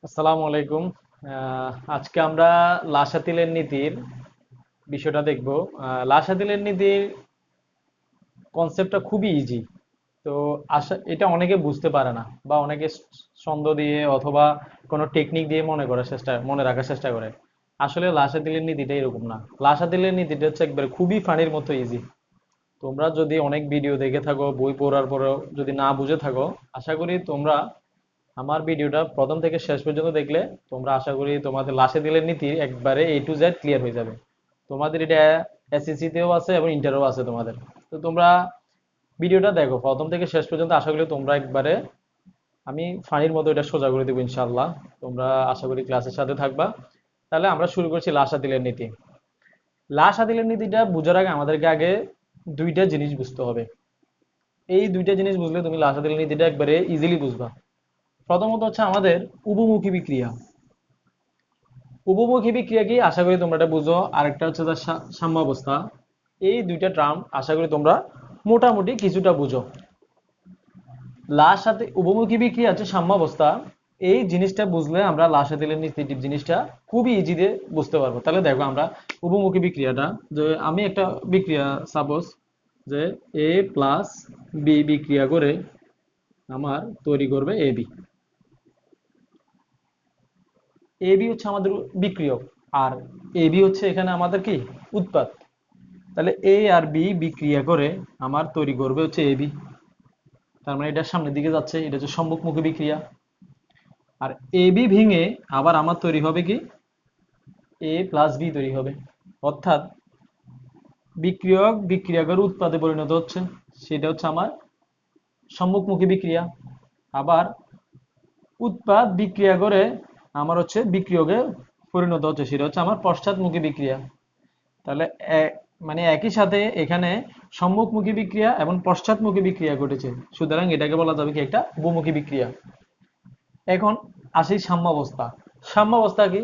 আসসালামু আলাইকুম। আজকে আমরা লাসাতিলের নীতির বিষয়টা দেখব। লাসাতিলের নীতির কনসেপ্টটা খুবই ইজি। তো এটা অনেকে বুঝতে পারে না, বা অনেকে ছন্দ দিয়ে অথবা কোনো টেকনিক দিয়ে মনে রাখার চেষ্টা করে। আসলে লাসাতিলের নীতিটা এরকম না। লাসাতিলের নীতিটা হচ্ছে একবারে খুবই পানির মতো ইজি। তোমরা যদি অনেক ভিডিও দেখে থাকো, বই পড়ার পরেও যদি না বুঝে থাকো, আশা করি তোমরা আমার ভিডিওটা প্রথম থেকে শেষ পর্যন্ত দেখলে তোমরা আশা করি তোমাদের লাশে দিলের নীতি একবারে A to Z ক্লিয়ার হয়ে যাবে। তোমাদের এটা এসএসসি তেও আছে এবং ইন্টারও আছে তোমাদের। তো তোমরা ভিডিওটা দেখো প্রথম থেকে শেষ পর্যন্ত, আশা করি তোমরা একবারে আমি ফানির মতো এটা সোজা করে দেবো ইনশাআল্লাহ। তোমরা আশা করি ক্লাসের সাথে থাকবা। তাহলে আমরা শুরু করছি লাশা দিলের নীতি। লাশা দিলের নীতিটা বোঝার আগে আমাদেরকে আগে দুইটা জিনিস বুঝতে হবে। এই দুইটা জিনিস বুঝলে তুমি লাশা দিলের নীতিটা একবারে ইজিলি বুঝবা। প্রথমত হচ্ছে আমাদের উভমুখী বিক্রিয়া। উপমুখী বিক্রিয়া কি আশা করি তোমরা এটা বুঝো, আরেকটা হচ্ছে তার সাম্যাবস্থা। এই দুইটা টার্ম আশা করি তোমরা মোটামুটি কিছুটা বুঝো। লার সাথে উপমুখী বিক্রিয়া হচ্ছে সাম্যাবস্থা। এই জিনিসটা বুঝলে আমরা লার সাথে নীতি জিনিসটা খুবই ইজিতে বুঝতে পারবো। তাহলে দেখো আমরা উপমুখী বিক্রিয়াটা, যে আমি একটা বিক্রিয়া সাপোজ যে A+B বিক্রিয়া করে আমার তৈরি করবে AB। এবি হচ্ছে আমাদের বিক্রিয়ক, আর এবি হচ্ছে এখানে আমাদের কি উৎপাদ। তাহলে এ আর বি বিক্রিয়া করে আমার তৈরি করবে হচ্ছে এবি। তার মানে এটা সামনের দিকে যাচ্ছে, এটা হচ্ছে সম্মুখমুখী বিক্রিয়া। আর এবি ভেঙে আবার আমার তৈরি হবে কি A+B তৈরি হবে। অর্থাৎ বিক্রিয়ক বিক্রিয়া করে উৎপাদে পরিণত হচ্ছে, সেটা হচ্ছে আমার সম্মুখমুখী বিক্রিয়া। আবার উৎপাদ বিক্রিয়া করে আমার হচ্ছে বিক্রিয়কে পরিণত হচ্ছে, সেটা হচ্ছে আমার পশ্চাৎমুখী বিক্রিয়া। তাহলে মানে একই সাথে এখানে সম্মুখমুখী বিক্রিয়া এবং পশ্চাৎমুখী বিক্রিয়া ঘটেছে, সুতরাং এটাকে বলা যাবে কি একটা উভমুখী বিক্রিয়া। এখন আসি সাম্যাবস্থা। সাম্যাবস্থা কি?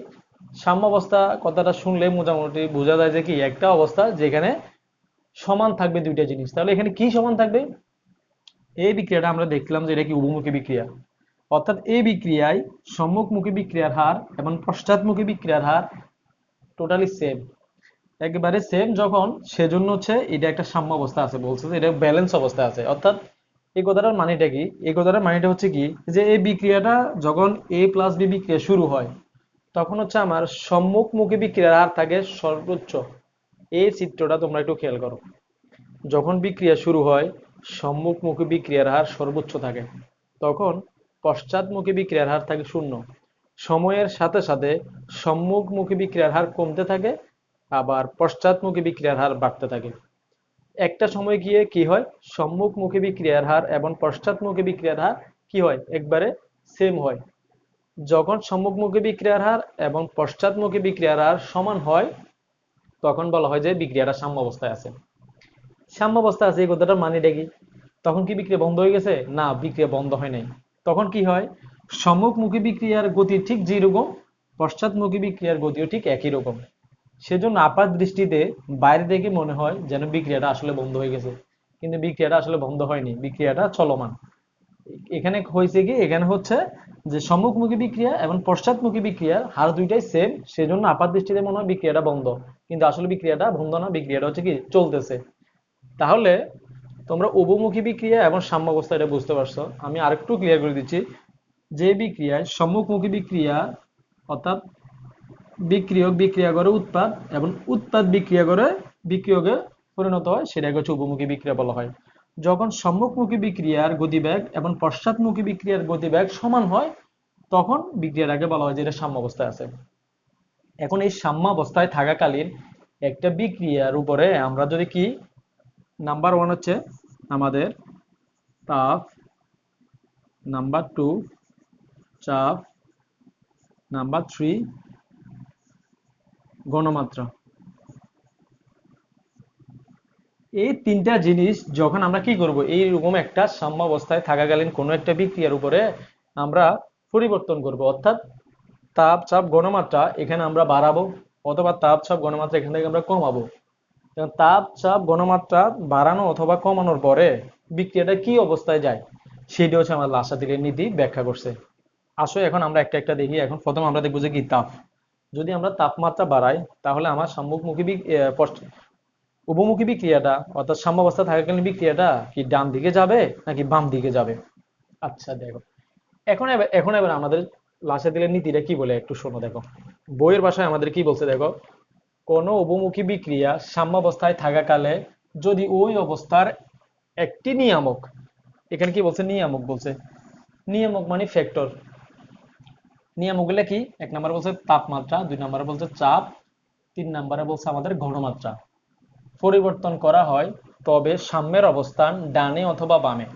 সাম্যাবস্থা কথাটা শুনলে মোটামুটি বোঝা যায় যে কি একটা অবস্থা যেখানে সমান থাকবে দুইটা জিনিস। তাহলে এখানে কি সমান থাকবে? এই বিক্রিয়াটা আমরা দেখলাম যে এটা কি উভমুখী বিক্রিয়া। অর্থাৎ এই বিক্রিয়ায় সম্মুখমুখী বিক্রিয়ার হার এবং পশ্চাৎমুখী বিক্রিয়ার হার টোটালি সেম, একেবারে সেম। যখন সেজন্য হচ্ছে এটা একটা সাম্য অবস্থা আছে, বলছে যে এটা ব্যালেন্স অবস্থা আছে। অর্থাৎ এই কথাটার মানেটা কি? এই কথাটার মানেটা হচ্ছে কি, যে এই বিক্রিয়াটা যখন A+B বিক্রিয়া শুরু হয়, তখন হচ্ছে আমার সম্মুখমুখী বিক্রিয়ার হার থাকে সর্বোচ্চ। এই চিত্রটা তোমরা একটু খেয়াল করো। যখন বিক্রিয়া শুরু হয়, সম্মুখমুখী বিক্রিয়ার হার সর্বোচ্চ থাকে। তখন পশ্চাৎমুখী বিক্রিয়ার হার থাকে শূন্য। সময়ের সাথে সাথে সম্মুখমুখী বিক্রিয়ার হার কমতে থাকে, আবার পশ্চাৎমুখী বিক্রিয়ার হার বাড়তে থাকে। একটা সময় গিয়ে কি হয়, সম্মুখমুখী বিক্রিয়ার হার এবং পশ্চাৎমুখী বিক্রিয়ার হার কি হয়, একবারে সেম হয়। যখন সম্মুখমুখী বিক্রিয়ার হার এবং পশ্চাৎমুখী বিক্রিয়ার হার সমান হয়, তখন বলা হয় যে বিক্রিয়াটা সাম্যাবস্থায় আছে। সাম্যাবস্থায় আছে এই কথাটার মানেটা কি? তখন কি বিক্রিয়া বন্ধ হয়ে গেছে? না, বিক্রিয়া বন্ধ হয় নাই। তখন কি হয়, সম্মুখমুখী বিক্রিয়ার গতি ঠিক যেরকম, পশ্চাৎমুখী বিক্রিয়ার গতিও ঠিক একই রকম। সেজন্য আপাত দৃষ্টিতে বাইরে থেকে মনে হয় যেন বিক্রিয়াটা আসলে বন্ধ হয়ে গেছে, কিন্তু বিক্রিয়াটা আসলে বন্ধ হয়নি, বিক্রিয়াটা চলমান। এখানে হয়েছে কি, এখানে হচ্ছে যে সম্মুখমুখী বিক্রিয়া এবং পশ্চাৎমুখী বিক্রিয়ার হার দুইটাই সেম, সেজন্য আপাত দৃষ্টিতে মনে হয় বিক্রিয়াটা বন্ধ, কিন্তু আসলে বিক্রিয়াটা বন্ধ না, বিক্রিয়াটা হচ্ছে কি চলতেছে। তাহলে তোমরা উভমুখী বিক্রিয়া এবং সাম্যাবস্থা এটা বুঝতে পারছো। আমি আরেকটু ক্লিয়ার করে দিচ্ছি। যে বিক্রিয়ায় সম্মুখমুখী বিক্রিয়া, অর্থাৎ বিক্রিয়ক বিক্রিয়া করে উৎপাদ এবং উৎপাদ বিক্রিয়া করে বিক্রিয়কে পরিণত হয়, সেটাকে হচ্ছে উপমুখী বিক্রিয়া বলা হয়। যখন সম্মুখমুখী বিক্রিয়ার গতিবেগ এবং পশ্চাৎমুখী বিক্রিয়ার গতিবেগ সমান হয়, তখন বিক্রিয়াটাকে বলা হয় যে এটা সাম্যাবস্থায় আছে। এখন এই সাম্যাবস্থায় থাকাকালীন একটা বিক্রিয়ার উপরে আমরা যদি কি, নাম্বার ওয়ান হচ্ছে আমাদের তাপ, নাম্বার টু চাপ, নাম্বার থ্রি ঘনমাত্রা। এই তিনটা জিনিস যখন আমরা কি করব, এইরকম একটা সাম্যাবস্থায় থাকাকালীন কোনো একটা বিক্রিয়ার উপরে আমরা পরিবর্তন করব, অর্থাৎ তাপ চাপ ঘনমাত্রা এখানে আমরা বাড়াবো, অথবা তাপ চাপ ঘনমাত্রা এখান থেকে আমরা কমাবো। তাপ চাপ ঘনমাত্রা বাড়ানো অথবা কমানোর পরে বিক্রিয়াটা কি অবস্থায় যায়, সেটা হচ্ছে আমার লাসাতিলের নীতি ব্যাখ্যা করছে। আসো এখন আমরা একটা একটা দেখি। এখন প্রথম আমরা দেখবো যে কি তাপ। যদি আমরা তাপমাত্রা বাড়াই তাহলে আমার সম্মুখমুখী উপমুখী বিক্রিয়াটা অর্থাৎ সাম্যাবস্থা থাকাকালীন বিক্রিয়াটা কি ডান দিকে যাবে নাকি বাম দিকে যাবে? আচ্ছা দেখো, এখন এবার আমাদের লাসাদিলের নীতিটা কি বলে একটু শোনো। দেখো, বইয়ের ভাষায় আমাদের কি বলছে দেখো, কোনো উভমুখী বিক্রিয়া সাম্যাবস্থায় থাকাকালে যদি ওই অবস্থার একটি নিয়ামক, এখানে কি বলছে নিয়ামক বলছে, নিয়ামক মানে ফ্যাক্টর। নিয়ামকগুলো কি? এক নম্বরে বলছে তাপমাত্রা, দুই নম্বরে বলছে চাপ, তিন নম্বরে বলছে আমাদের ঘনমাত্রা পরিবর্তন করা হয়, তবে সাম্যের অবস্থান ডানে অথবা বামে,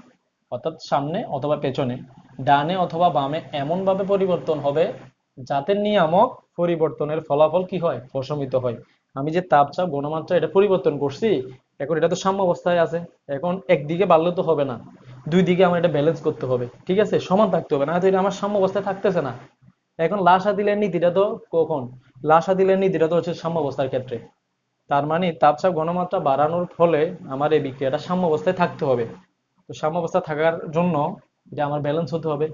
অর্থাৎ সামনে অথবা পেছনে, ডানে অথবা বামে এমনভাবে পরিবর্তন হবে যাতে নিয়ামক পরিবর্তনের ফলাফল কি হয়? প্রশমিত হয়। আমি যে তাপ চাপ ঘনমাত্রা এটা পরিবর্তন করছি, এখন এটা তো সাম্য অবস্থায় আছে। এখন একদিকে বাড়লে তো হবে না, দুই দিকে আমার এটা ব্যালেন্স করতে হবে, ঠিক আছে, সমান থাকতে হবে, না তো এটা আমার সাম্য অবস্থায় থাকতেছে না। এখন লাসাদিলের নীতিটা তো কখন? লাসাদিলের নীতিটা তো হচ্ছে সাম্য অবস্থার ক্ষেত্রে। তার মানে তাপচাপ ঘনমাত্রা বাড়ানোর ফলে আমার এই বিক্রিয়াটা সাম্য অবস্থায় থাকতে হবে। তো সাম্য অবস্থা থাকার জন্য এটা আমার ব্যালেন্স হতে হবে।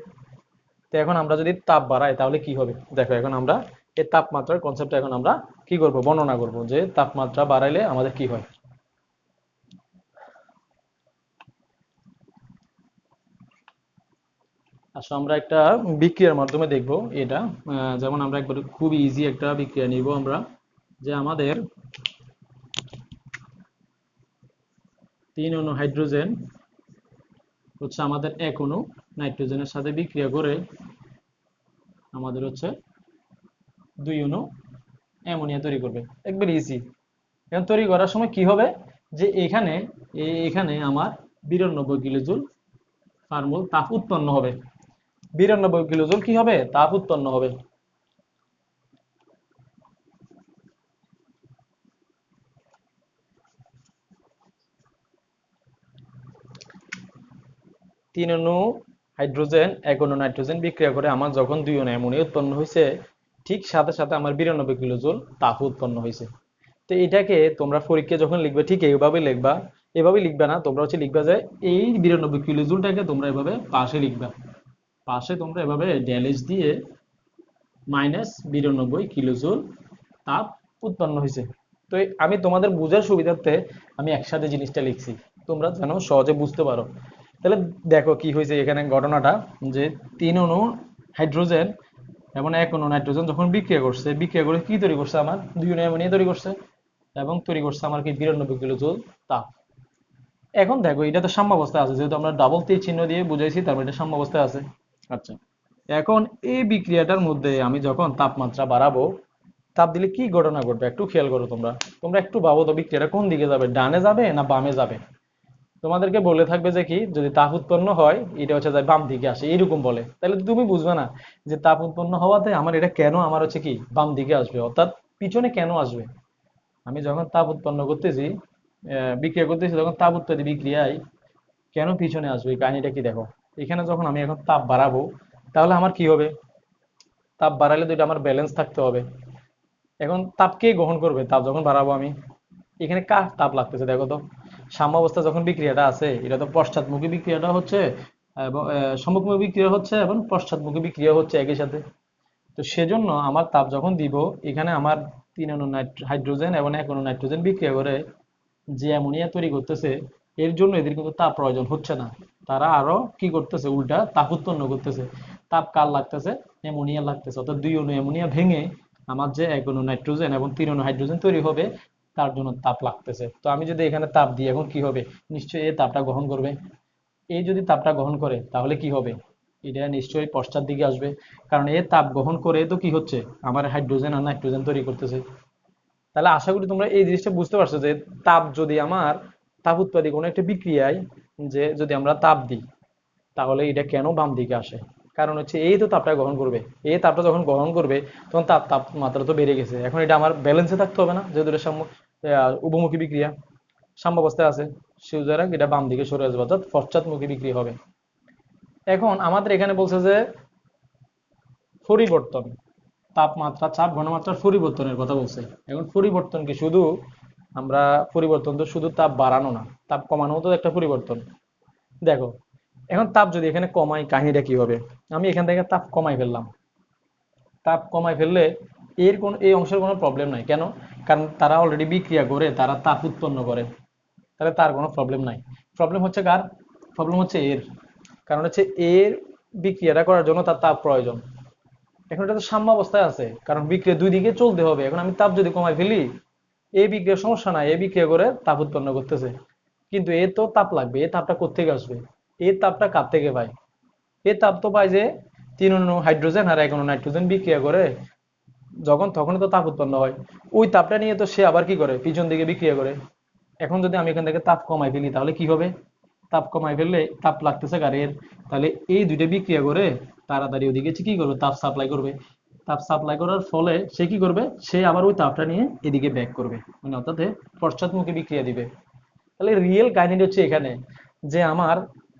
তো এখন আমরা যদি তাপ বাড়াই তাহলে কি হবে? দেখো, এখন আমরা এই তাপমাত্রার কনসেপ্টটা এখন আমরা কি করব, বর্ণনা করব যে তাপমাত্রা বাড়াইলে আমাদের কি হয়। আসলে আমরা একটা বিক্রিয়ার মাধ্যমে দেখব এটা। যেমন আমরা একবার খুব ইজি একটা বিক্রিয়া নিব আমরা, যে আমাদের 3 অণু হাইড্রোজেন হচ্ছে আমাদের 1 অণু নাইট্রোজেনের সাথে বিক্রিয়া করে আমাদের হচ্ছে 2 অণু অ্যামোনিয়া তৈরি করবে। একবার ইজি। এখন তৈরি করার সময় কি হবে, যে এখানে আমার 92 কিলোজুল পার মোল তাপ উৎপন্ন হবে। 92 কিলোজুল কি হবে? তাপ উৎপন্ন হবে। 3 অণু হাইড্রোজেন 1 অণু নাইট্রোজেন বিক্রিয়া করে আমার যখন 2 অণু অ্যামোনিয়া উৎপন্ন হয়েছে, ঠিক সাথে সাথে আমার 92 কিলোজুল তাপ উৎপন্ন হয়েছে। তো এটাকে তোমরা পরীক্ষায় যখন লিখবে ঠিক এইভাবে লিখবা। এভাবে লিখবা না, তোমরা হচ্ছে লিখবা যে এই 92 কিলোজুলটাকে তোমরা এভাবে পাশে লিখবা। পাশে তোমরা এভাবে ড্যালেজ দিয়ে -92 কিলোজুল তাপ উৎপন্ন হয়েছে। তো আমি তোমাদের বোঝার সুবিধার্থে আমি একসাথে জিনিসটা লিখছি, তোমরা যেন সহজে বুঝতে পারো। তাহলে দেখো কি হয়েছে এখানে ঘটনাটা, যে 3 অণু হাইড্রোজেন এবং 1 অণু নাইট্রোজেন যখন বিক্রিয়া করছে, বিক্রিয়া করে কি তৈরি করছে? আমার 2 অণু অ্যামোনিয়া তৈরি করছে এবং তৈরি করছে আমার কি 92 কিলোজুল তাপ। এখন দেখো এটা তো সাম্যাবস্থায় আছে, যেহেতু আমরা ডাবল তীর চিহ্ন দিয়ে বুঝাইছি, তারপর এটা সাম্যাবস্থায় আছে। আচ্ছা, এখন এই বিক্রিয়াটার মধ্যে আমি যখন তাপমাত্রা বাড়াবো, তাপ দিলে কি ঘটনা ঘটবে একটু খেয়াল করো। তোমরা তোমরা একটু ভাবো তো, বিক্রিয়াটা কোন দিকে যাবে, ডানে যাবে না বামে যাবে? তোমাদেরকে বলে থাকবে যে কি, যদি তাপ উৎপন্ন হয় এটা হচ্ছে যায় বাম দিকে আসে, এরকম বলে। তাহলে তো তুমি বুঝবে না যে তাপ উৎপন্ন হওয়াতে আমার এটা কেন আমার হচ্ছে কি বাম দিকে আসবে, অর্থাৎ পিছনে কেন আসবে। আমি যখন তাপ উৎপন্ন করতেছি, বিক্রিয়া করতেছি, তখন তাপ উৎপাদী বিক্রিয়ায় কেন পিছনে আসবে, এই কাহিনীটা কি দেখো। এখানে যখন আমি এখন তাপ বাড়াবো, তাহলে আমার কি হবে? তাপ বাড়ালে তো এটা আমার ব্যালেন্স থাকতে হবে। এখন তাপ কে গ্রহণ করবে? তাপ যখন বাড়াবো আমি, এখানে কার তাপ লাগতেছে দেখো তো। সাম্যাবস্থা যখন বিক্রিয়াটা আছে, এটা তো পশ্চাৎমুখী বিক্রিয়াটা হচ্ছে এবং সম্মুখমুখী বিক্রিয়া হচ্ছে এবং পশ্চাৎমুখী বিক্রিয়া হচ্ছে একই সাথে। তো সেজন্য আমার তাপ যখন দিব, এখানে আমার 3 অণু হাইড্রোজেন এবং 1 অণু নাইট্রোজেন বিক্রিয়া করে যে অ্যামোনিয়া তৈরি করতেছে, এর জন্য এদের কিন্তু তাপ প্রয়োজন হচ্ছে না। তারা আরো কি করতেছে, উল্টা তাপ উৎপন্ন করতেছে। তাপ কার লাগতেছে? অ্যামোনিয়া লাগতেছে। অর্থাৎ 2 অণু অ্যামোনিয়া ভেঙে আমার যে 1 অণু নাইট্রোজেন এবং 3 অণু হাইড্রোজেন তৈরি হবে, তার জন্য তাপ লাগতেছে। তো আমি যদি এখানে তাপ দিই, এখন কি হবে? নিশ্চয়ই এই তাপটা গ্রহণ করবে। এই যদি তাপটা গ্রহণ করে তাহলে কি হবে? এটা নিশ্চয়ই পশ্চাৎ দিকে আসবে, কারণ এর তাপ গ্রহণ করে তো কি হচ্ছে, আমার হাইড্রোজেন আর নাইট্রোজেন তৈরি করতেছে। তাহলে আশা করি তোমরা এই জিনিসটা বুঝতে পারছো, যে তাপ যদি আমার তাপ উৎপাদী কোনো একটা বিক্রিয়ায়, যে যদি আমরা তাপ দিই তাহলে এটা কেন বাম দিকে আসে? কারণ হচ্ছে এই তো তাপটা গ্রহণ করবে, এই তাপটা যখন গ্রহণ করবে তখন তাপমাত্রা তো বেড়ে গেছে, এখন এটা আমার ব্যালেন্সে থাকতে হবে না, যেহেতু এটা উপমুখী বিক্রিয়া সাম্যাবস্থায় আছে, সুতরাং এটা বাম দিকে সরে আসবে, অর্থাৎ পশ্চাৎমুখী বিক্রিয়া হবে। এখন আমাদের এখানে বলছে যে পরিবর্তন, তাপমাত্রা চাপ ঘনমাত্রার পরিবর্তনের কথা বলছে। এখন পরিবর্তন কি শুধু আমরা, পরিবর্তন তো শুধু তাপ বাড়ানো না, তাপ কমানো তো একটা পরিবর্তন। দেখো, এখন তাপ যদি এখানে কমাই, কাহিনীটা কি হবে? আমি এখান থেকে তাপ কমাই ফেললাম, তাপ কমাই ফেললে এই অংশের কোনো প্রবলেম নাই। কেন? কারণ তারা অলরেডি বিক্রিয়া করে তারা তাপ উৎপন্ন করে, তাহলে তার কোনো প্রবলেম নাই। প্রবলেম হচ্ছে কার? প্রবলেম হচ্ছে এর। কারণ হচ্ছে এর বিক্রিয়াটা করার জন্য তার তাপ প্রয়োজন। এখন এটা তো সাম্যাবস্থায় আছে, কারণ বিক্রিয়া দুই দিকে চলতে হবে। এখন আমি তাপ যদি কমাই ফেলি, এই বিক্রিয়ার সমস্যা নাই, এই বিক্রিয়া করে তাপ উৎপন্ন করতেছে, কিন্তু এর তো তাপ লাগবে। এই তাপটা কোত্থেকে আসবে? এই তাপটা কার থেকে পাই? এই তাপ তো পাই যে 3 অণু হাইড্রোজেন আর 1 অণু নাইট্রোজেন বিক্রিয়া করে, যখন তখনই তো তাপ উৎপন্ন হয়। ওই তাপটা নিয়ে তো সে আবার কি করে, পিছন দিকে বিক্রিয়া করে। এখন যদি আমি এখান থেকে তাপ কমাই ফেলি তাহলে কি হবে? তাপ কমাই ফেললে তাপ লাগতেছে গাড়ির, তাহলে এই দুইটা বিক্রিয়া করে তাড়াতাড়ি ওদিকে কি করবে, তাপ সাপ্লাই করবে। তাপ সাপ্লাই করার ফলে সে কি করবে, সে আবার ওই তাপটা নিয়ে এদিকে ব্যাক করবে, মানে অর্থাৎ পশ্চাৎমুখী বিক্রিয়া দিবে। তাহলে রিয়েল কাহিনীটা হচ্ছে এখানে, যে আমার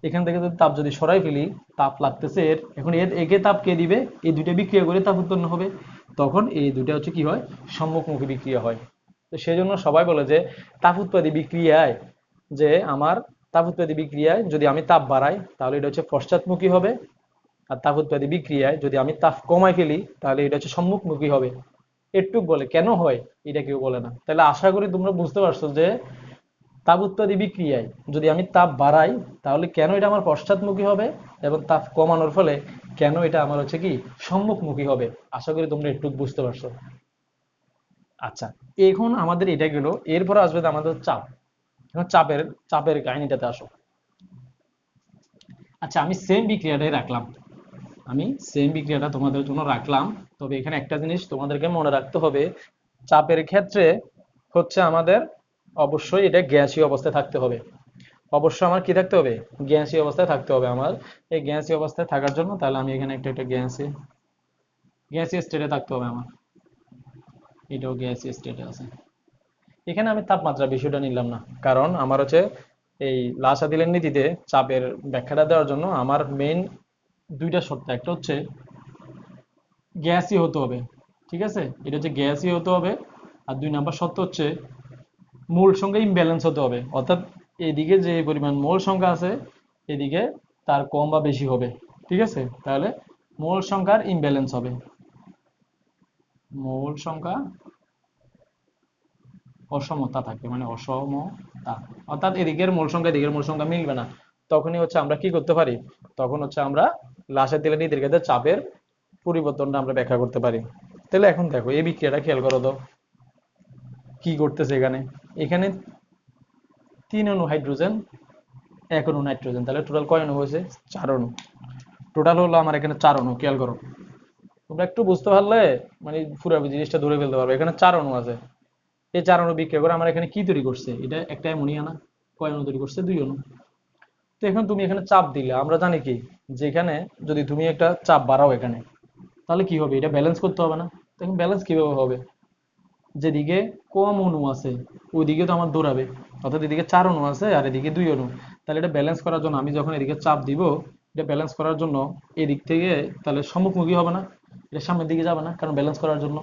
এখান থেকে যদি তাপ যদি সরাই ফেলি, তাপ লাগতেছে এর, এখন একে তাপ কে দিবে? এই দুইটা বিক্রিয়া করে তাপ উৎপন্ন হবে, তখন এই দুইটা হচ্ছে কি হয়, সম্মুখমুখী বিক্রিয়া হয়। তো সেই জন্য সবাই বলে যে তাপ উৎপাদী বিক্রিয়ায়, যে আমার তাপ উৎপাদী বিক্রিয়ায় যদি আমি তাপ বাড়াই তাহলে এটা হচ্ছে পশ্চাৎমুখী হবে, আর তাপ উৎপাদী বিক্রিয়ায় যদি আমি তাপ কমাই ফেলি তাহলে এটা হচ্ছে সম্মুখমুখী হবে। এটুক বলে, কেন হয় এটা কেউ বলে না। তাহলে আশা করি তোমরা বুঝতে পারছো যে তাপ উৎপাদী বিক্রিয়ায় যদি আমি তাপ বাড়াই তাহলে কেন এটা আমার পশ্চাৎমুখী হবে, এবং তাপ কমানোর ফলে কেন এটা আমার হচ্ছে কি সম্মুখমুখী হবে। আশা করি তোমরা একটু বুঝতে পারছো। আচ্ছা, এখন আমাদের এটা গেল, এরপর আসবে যে আমাদের চাপ। এখন চাপের চাপের কাহিনীটাতে আসো। আচ্ছা, আমি সেম বিক্রিয়াটাই রাখলাম, আমি সেম বিক্রিয়াটা তোমাদের জন্য রাখলাম। তবে এখানে একটা জিনিস তোমাদেরকে মনে রাখতে হবে, চাপের ক্ষেত্রে হচ্ছে আমাদের অবশ্যই এটা গ্যাসীয় অবস্থায় থাকতে হবে। অবশ্যই আমার কি থাকতে হবে? গ্যাসীয় অবস্থায় থাকতে হবে আমার। এই গ্যাসীয় অবস্থায় থাকার জন্য তাহলে আমি এখানে একটা একটা গ্যাসীয় স্টেটে থাকতে হবে আমার। এটাও গ্যাসীয় স্টেটে আছে। এখানে আমি তাপমাত্রা বিষয়টা নিলাম না, কারণ আমার হচ্ছে এই লাসাদিলের নীতিতে চাপের ব্যাখ্যাটা দেওয়ার জন্য আমার মেইন দুইটা শর্ত। একটা হচ্ছে গ্যাসই হতে হবে, ঠিক আছে, এটা হচ্ছে গ্যাসই হতে হবে। আর 2 নাম্বার শর্ত হচ্ছে মোল সংখ্যা ইমব্যালেন্স হতে হবে, অর্থাৎ এদিকে যে পরিমাণ মোল সংখ্যা আছে এদিকে তার কম বা বেশি হবে, ঠিক আছে। তাহলে মোল সংখ্যার ইমব্যালেন্স হবে, মোল সংখ্যা অসমতা থাকবে, মানে অসমতা, অর্থাৎ এদিকের মোল সংখ্যা এদিকের মোল সংখ্যা মিলবে না। তখনই হচ্ছে আমরা কি করতে পারি, তখন হচ্ছে আমরা লাসের তেলের নীতির ক্ষেত্রে চাপের পরিবর্তনটা আমরা ব্যাখ্যা করতে পারি। তাহলে এখন দেখো এই বিক্রিয়াটা খেয়াল করো তো কি করতেছে এখানে। এখানে 3 অণু হাইড্রোজেন, 1 অণু নাইট্রোজেন, তাহলে টোটাল কয় অণু হয়েছে? 4 অণু। টোটাল হলো আমার এখানে 4 অণু, খেয়াল করো। তোমরা একটু বুঝতে পারলে মানে পুরো জিনিসটা ধরে ফেলতে পারবে। এখানে 4 অণু আছে, এই 4 অণু বিক্রিয়া করে আমার এখানে কি তৈরি করছে? এটা একটা অ্যামোনিয়া না? কয় অণু তৈরি করছে? 2 অণু। তো এখন তুমি এখানে চাপ দিলে, আমরা জানি কি যেখানে যদি তুমি একটা চাপ বাড়াও এখানে, তাহলে কি হবে? এটা ব্যালেন্স করতে হবে না? তখন ব্যালেন্স কিভাবে হবে? যেদিকে কম অণু আছে ওইদিকে তো আমার দৌড়াবে, অর্থাৎ এদিকে 4 অণু আছে আর এদিকে 2 অণু। তাহলে এটা ব্যালেন্স করার জন্য আমি যখন এদিকে চাপ দিব, এটা ব্যালেন্স করার জন্য এদিক থেকে তাহলে সম্মুখমুখী হবে না, এটা সামনের দিকে যাবে না, কারণ ব্যালেন্স করার জন্য।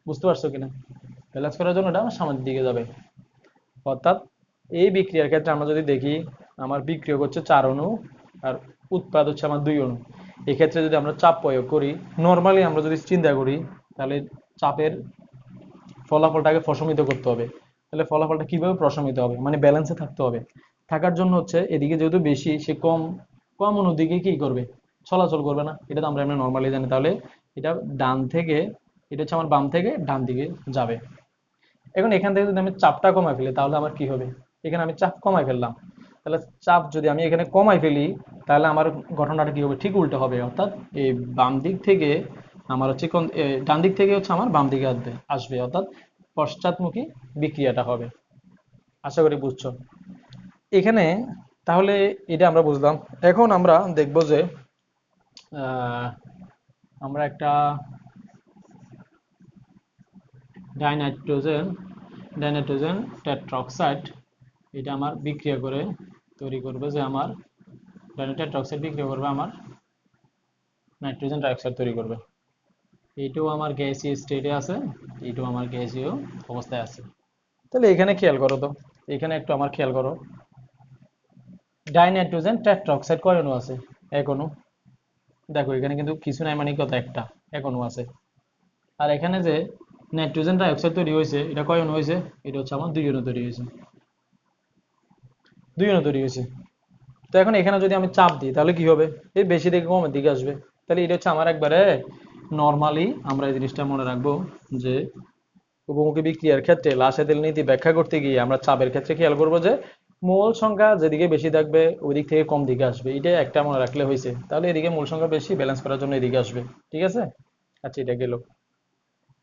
বুঝতে পারছো কিনা? ব্যালেন্স করার জন্য এটা আমার সামনের দিকে যাবে। অর্থাৎ এই বিক্রিয়ার ক্ষেত্রে আমরা যদি দেখি, আমার বিক্রিয়ক হচ্ছে 4 অণু আর উৎপাদ হচ্ছে আমার 2 অণু। এক্ষেত্রে যদি আমরা চাপ প্রয়োগ করি, নর্মালি আমরা যদি চিন্তা করি, তাহলে চাপের ফলাফলটাকে প্রশমিত করতে হবে। তাহলে ফলাফলটা কিভাবে প্রশমিত হবে, মানে ব্যালেন্সে থাকতে হবে। থাকার জন্য হচ্ছে এদিকে যেহেতু বেশি, সে কম কম অণুর দিকে কি করবে? চলাচল করবে না, এটা তো আমরা এমনি নর্মালি জানি। তাহলে এটা ডান থেকে, এটা হচ্ছে আমার বাম থেকে ডান দিকে যাবে। এখন এখান থেকে যদি আমি চাপটা কমাই ফেলি তাহলে আমার কি হবে? এখানে আমি চাপ কমাই ফেললাম, তাহলে চাপ যদি আমি এখানে কমাই ফেলি তাহলে আমার ঘটনাটা কি হবে? ঠিক উল্টো হবে। অর্থাৎ এই বাম দিক থেকে আমার হচ্ছে ডান দিক থেকে হচ্ছে আমার বাম দিকে আসবে, অর্থাৎ পশ্চাৎমুখী বিক্রিয়াটা হবে। আশা করি বুঝছো এখানে। তাহলে এটা আমরা বুঝলাম। এখন আমরা দেখব যে আহ, আমরা একটা ডাইনাইট্রোজেন ডাইনাইট্রোজেন টেট্রাঅক্সাইড, এটা আমার বিক্রিয়া করে তৈরি করবে যে আমার টেট্রাঅক্সাইড বিক্রিয়া করবে আমার নাইট্রোজেন ডাইঅক্সাইড তৈরি করবে। এইটাও আমার গ্যাসীয় স্টেটে আছে, এইটাও আমার গ্যাসীয় অবস্থায় আছে। তাহলে এখানে খেয়াল করো তো, এখানে একটু আমার খেয়াল করো, ডাইনাইট্রোজেন টেট্রাঅক্সাইড কয় অণু আছে? এক অণু। দেখো এখানে কিন্তু কিছু নাই মানে কত, একটা, এক অণু আছে। আর এখানে যে নাইট্রোজেন ডাইঅক্সাইড তৈরি হয়েছে, এটা কয় অণু হয়েছে? এটা হচ্ছে আমার দুই অণু তৈরি হয়েছে, দুই অণু তৈরি হয়েছে। তো এখন এখানে যদি আমি চাপ দিই তাহলে কি হবে? এই বেশি থেকে কমের দিকে আসবে। তাহলে এটা হচ্ছে আমার একবারে নর্মালি আমরা এই জিনিসটা মনে রাখবো যে উপমুখী বিক্রিয়ার ক্ষেত্রে লাসেদের নীতি ব্যাখ্যা করতে গিয়ে আমরা চাপের ক্ষেত্রে খেয়াল করবো যে মোল সংখ্যা যেদিকে বেশি থাকবে ওই দিক থেকে কম দিকে আসবে, এটা একটা মনে রাখলে হয়েছে। তাহলে এদিকে মোল সংখ্যা বেশি, ব্যালেন্স করার জন্য এদিকে আসবে। ঠিক আছে, আচ্ছা এটা গেল।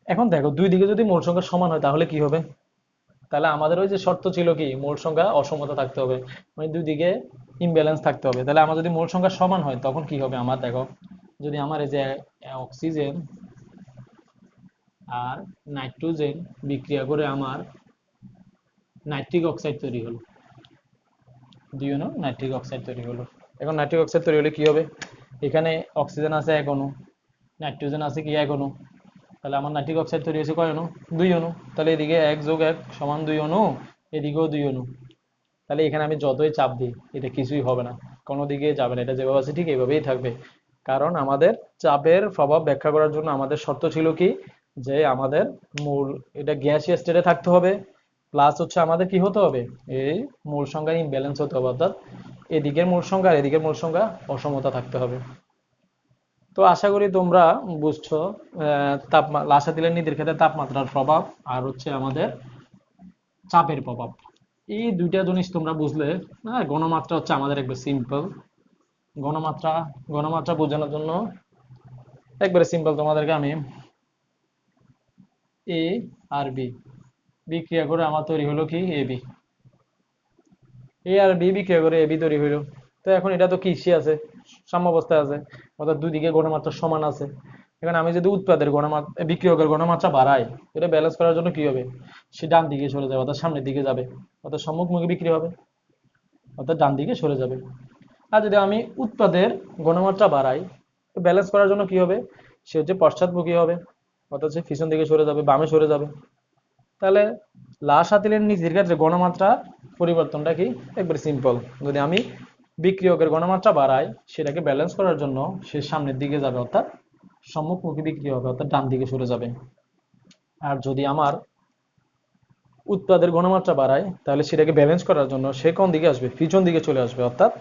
এখন দেখো দুই দিকে যদি মোল সংখ্যা সমান হয় তাহলে কি হবে? তাহলে আমাদের ওই যে শর্ত ছিল কি, মোল সংখ্যা অসমতা থাকতে হবে, মানে দুই দিকে ইমব্যালেন্স থাকতে হবে। তাহলে আমার যদি মোল সংখ্যা সমান হয় তখন কি হবে? আমার দেখো, যদি আমার এই যে অক্সিজেন আর নাইট্রোজেন বিক্রিয়া করে আমার নাইট্রিক অক্সাইড তৈরি হলো, দুই অণু নাইট্রিক অক্সাইড তৈরি হলো। এখন নাইট্রিক অক্সাইড তৈরি হলে কি হবে? এখানে অক্সিজেন আছে এক অণু, নাইট্রোজেন আছে কি এক অণু। তাহলে আমার নাইট্রিক অক্সাইড তৈরি হয়েছে কয় অণু? দুই অণু। তাহলে এদিকে এক যোগ এক সমান দুই অণু, এদিকেও দুই অণু। তাহলে এখানে আমি যতই চাপ দিই এটা কিছুই হবে না, কোনো দিকে যাবে না, এটা যেভাবে আছে ঠিক এইভাবেই থাকবে। কারণ আমাদের চাপের প্রভাব ব্যাখ্যা করার জন্য আমাদের শর্ত ছিল কি, যে আমাদের মূল এটা গ্যাসীয় স্টেটে থাকতে হবে, প্লাস হচ্ছে আমাদের কি হতে হবে, এই মূল সংখ্যা ইমব্যালেন্স হতে হবে, অর্থাৎ এদিকের মূল সংখ্যা আর এদিকের মূল সংখ্যা অসমতা থাকতে হবে। তো আশা করি তোমরা বুঝছো লাসাতিলের নীতির ক্ষেত্রে তাপমাত্রার প্রভাব আর হচ্ছে আমাদের চাপের প্রভাব, এই দুইটা জিনিস তোমরা বুঝলে। হ্যাঁ, গণমাত্রা হচ্ছে আমাদের একবার সিম্পল। গণমাত্রা গণমাত্রা বোঝানোর জন্য একবারে সিম্পল তোমাদেরকে আমি এ আর বি বিক্রিয়া করে আমার তৈরি হলো কি A B, A R B বিক্রিয়া করে এ বি তৈরি হইলো। তো এখন এটা তো কি আছে, সাম্যাবস্থায় আছে, অর্থাৎ দুই দিকে গণমাত্রা সমান আছে। এখানে আমি যদি উৎপাদের গণমাত্রা বিক্রিয়কের গণমাত্রা বাড়াই, এটা ব্যালেন্স করার জন্য কি হবে? সে ডান দিকে সরে যাবে, অর্থাৎ সামনের দিকে যাবে, অর্থাৎ সম্মুখমুখী বিক্রি হবে, অর্থাৎ ডান দিকে সরে যাবে। আর যদি আমি উৎপাদের গণমাত্রা বাড়াই, তো ব্যালেন্স করার জন্য কি হবে? সে হচ্ছে পশ্চাৎমুখী হবে, অর্থাৎ সে পিছন দিকে সরে যাবে, বামে সরে যাবে। তাহলে লাশ হাতিলের নিচের ক্ষেত্রে গণমাত্রা পরিবর্তনটা কি? একবার সিম্পল। যদি আমি বিক্রিয়কের গণমাত্রা বাড়াই, সেটাকে ব্যালেন্স করার জন্য সে সামনের দিকে যাবে, অর্থাৎ সম্মুখমুখী বিক্রি হবে, অর্থাৎ ডান দিকে সরে যাবে। আর যদি আমার উৎপাদের গণমাত্রা বাড়ায়, তাহলে সেটাকে ব্যালেন্স করার জন্য সে কোন দিকে আসবে? পিছন দিকে চলে আসবে, অর্থাৎ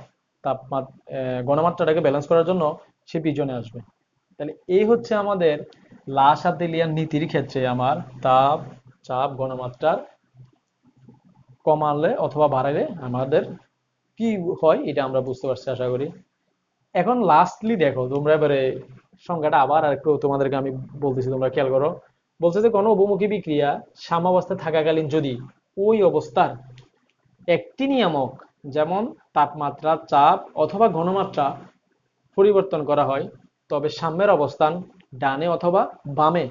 গণমাত্রাটাকে ব্যালেন্স করার জন্য সে পিছনে আসবে। তাহলে এই হচ্ছে আমাদের লাসাতেলিয়ান নীতির ক্ষেত্রে আমার তাপ, চাপ, গণমাত্রার কমালে অথবা বাড়ালে আমাদের কি হয় এটা আমরা বুঝতে পারছি আশা করি। এখন লাস্টলি দেখো তোমরা এবারে সংজ্ঞাটা আবার আর একটু তোমাদেরকে আমি বলতেছি, তোমরা খেয়াল করো। বলছে যে কোনো বহুমুখী বিক্রিয়া সাম্যাবস্থায় থাকাকালীন যদি ওই অবস্থার একটি নিয়ামক, যেমন তাপমাত্রা, চাপ অথবা ঘনমাত্রা পরিবর্তন করা হয়, তবে সাম্যের অবস্থান ডানে অথবা বামে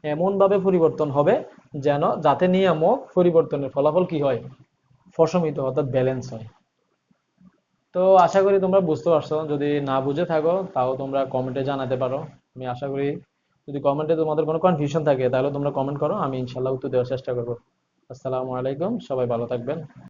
এমনভাবে পরিবর্তন হবে যেন যাতে নিয়ামক পরিবর্তনের ফলাফল কি হয়? প্রশমিত, অর্থাৎ ব্যালেন্স হয়। তো আশা করি তোমরা বুঝতে পারছো। যদি না বুঝে থাকো তাও তোমরা কমেন্টে জানাতে পারো। আমি আশা করি যদি কমেন্টে তোমাদের কোনো কনফিউশন থাকে তাহলে তোমরা কমেন্ট করো, আমি ইনশাল্লাহ উত্তর দেওয়ার চেষ্টা করবো। আসসালামু আলাইকুম, সবাই ভালো থাকবেন।